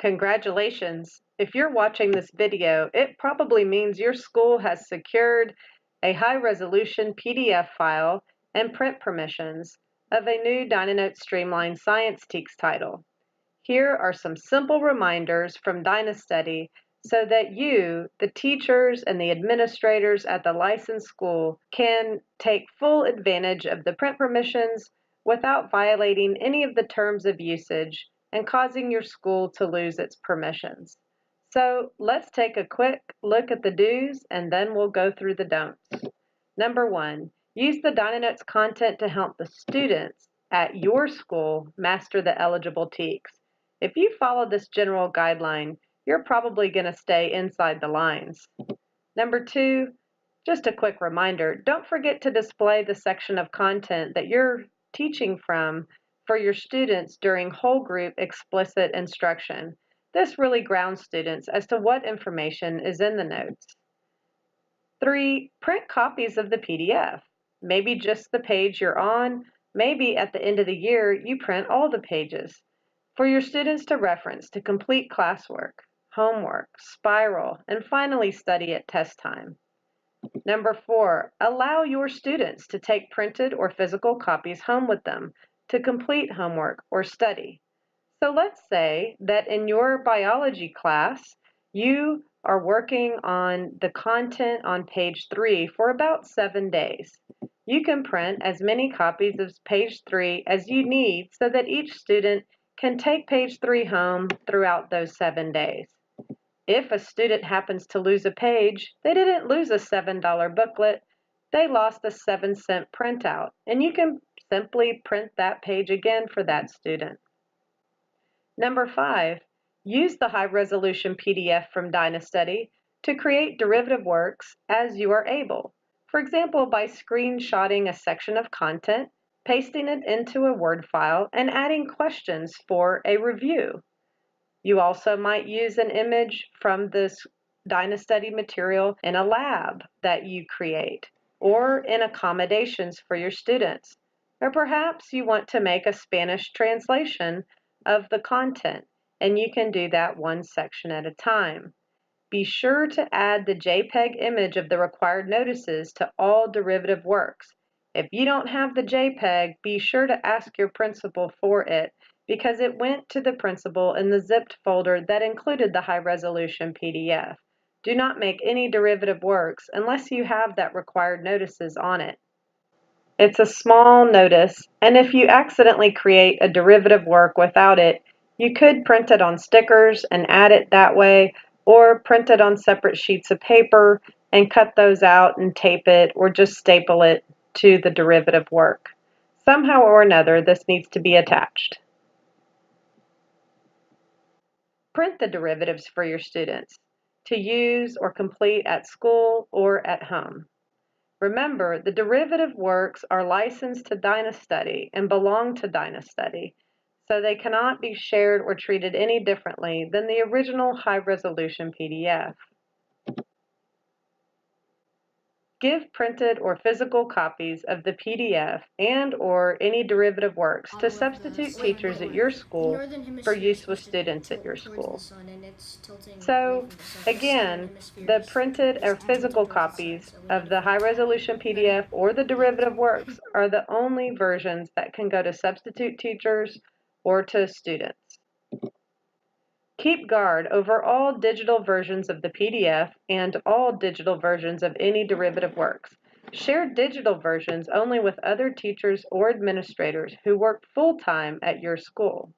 Congratulations! If you're watching this video, it probably means your school has secured a high-resolution PDF file and print permissions of a new DynaNotes Streamlined Science Teaks title. Here are some simple reminders from DynaStudy so that you, the teachers, and the administrators at the licensed school can take full advantage of the print permissions without violating any of the terms of usage and causing your school to lose its permissions. So let's take a quick look at the do's and then we'll go through the don'ts. Number 1, use the DynaNotes content to help the students at your school master the eligible teaks. If you follow this general guideline, you're probably going to stay inside the lines. Number 2, just a quick reminder, don't forget to display the section of content that you're teaching from for your students during whole group explicit instruction. This really grounds students as to what information is in the notes. 3, print copies of the PDF. Maybe just the page you're on, maybe at the end of the year you print all the pages for your students to reference to complete classwork, homework, spiral, and finally study at test time. Number 4, allow your students to take printed or physical copies home with them to complete homework or study. So let's say that in your biology class, you are working on the content on page 3 for about 7 days. You can print as many copies of page 3 as you need so that each student can take page 3 home throughout those 7 days. If a student happens to lose a page, they didn't lose a $7 booklet, they lost a 7-cent printout, and you can simply print that page again for that student. Number 5, use the high-resolution PDF from DynaStudy to create derivative works as you are able. For example, by screenshotting a section of content, pasting it into a Word file, and adding questions for a review. You also might use an image from this DynaStudy material in a lab that you create, or in accommodations for your students. Or perhaps you want to make a Spanish translation of the content, and you can do that one section at a time. Be sure to add the JPEG image of the required notices to all derivative works. If you don't have the JPEG, be sure to ask your principal for it because it went to the principal in the zipped folder that included the high-resolution PDF. Do not make any derivative works unless you have that required notices on it. It's a small notice, and if you accidentally create a derivative work without it, you could print it on stickers and add it that way, or print it on separate sheets of paper and cut those out and tape it or just staple it to the derivative work. Somehow or another, this needs to be attached. Print the derivatives for your students to use or complete at school or at home. Remember, the derivative works are licensed to DynaStudy and belong to DynaStudy, so they cannot be shared or treated any differently than the original high-resolution PDF. Give printed or physical copies of the PDF and/or any derivative works to substitute teachers at your school for use with students at your school. So, again, the printed or physical copies of the high-resolution PDF or the derivative works are the only versions that can go to substitute teachers or to students. Keep guard over all digital versions of the PDF and all digital versions of any derivative works. Share digital versions only with other teachers or administrators who work full-time at your school.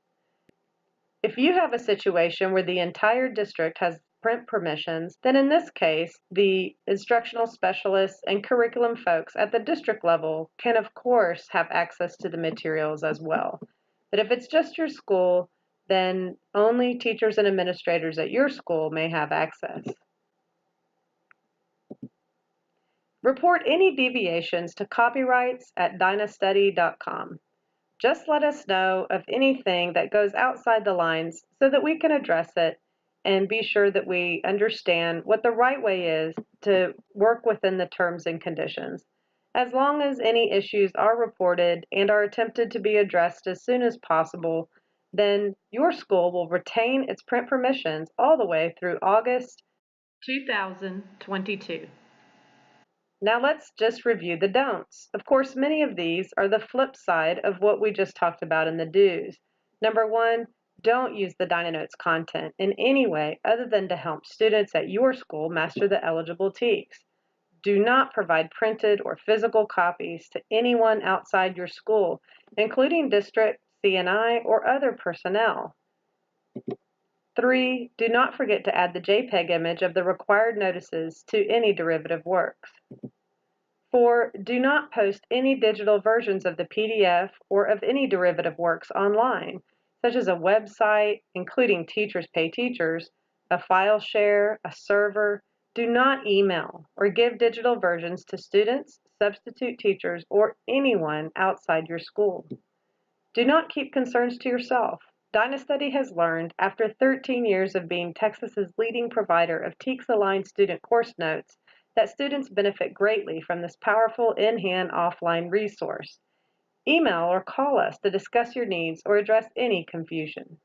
If you have a situation where the entire district has print permissions, then in this case, the instructional specialists and curriculum folks at the district level can, of course, have access to the materials as well. But if it's just your school, then only teachers and administrators at your school may have access. Report any deviations to copyrights@dynastudy.com. Just let us know of anything that goes outside the lines so that we can address it and be sure that we understand what the right way is to work within the terms and conditions. As long as any issues are reported and are attempted to be addressed as soon as possible, then your school will retain its print permissions all the way through August 2022. Now let's just review the don'ts. Of course, many of these are the flip side of what we just talked about in the do's. Number one, don't use the DynaNotes content in any way other than to help students at your school master the eligible TEKS. Do not provide printed or physical copies to anyone outside your school, including district, CNI, or other personnel. 3. Do not forget to add the JPEG image of the required notices to any derivative works. 4. Do not post any digital versions of the PDF or of any derivative works online, such as a website, including Teachers Pay Teachers, a file share, a server. Do not email or give digital versions to students, substitute teachers, or anyone outside your school. Do not keep concerns to yourself. DynaStudy has learned, after 13 years of being Texas's leading provider of TEKS-aligned student course notes, that students benefit greatly from this powerful in-hand offline resource. Email or call us to discuss your needs or address any confusion.